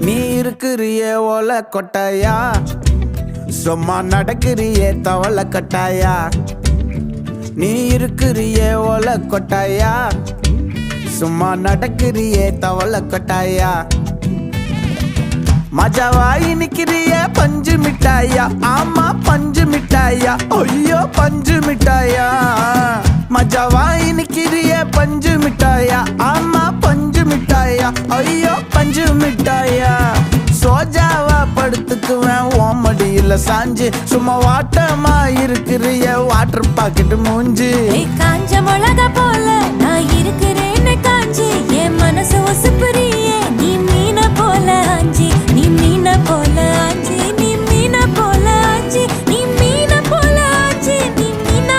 நீ இருக்கிறிய ஓலை கொட்டாயா, சும்மா நடக்கிறிய தவளை கட்டாயா. நீ இருக்கிறிய ஓலை கொட்டாயா, சும்மா நடக்கிறிய தவளை கொட்டாயா. மஜாவாயி நிக்கிறிய பஞ்சு மிட்டாயா, ஆமா பஞ்சு மிட்டாயா, ஐயோ பஞ்சு மிட்டாயா. மஜாவாயி நிக்கிறிய பஞ்சு மிட்டாயா, ஆமா பஞ்சு மிட்டாயா, ஐயோ பஞ்சு மிட்டாயா. சோஜாவா படுத்துக்குவேன் ஓமடியில சாஞ்சு, சும்மா வாட்டமா இருக்கிறிய வாட்டர் பாக்கெட் மூஞ்சி.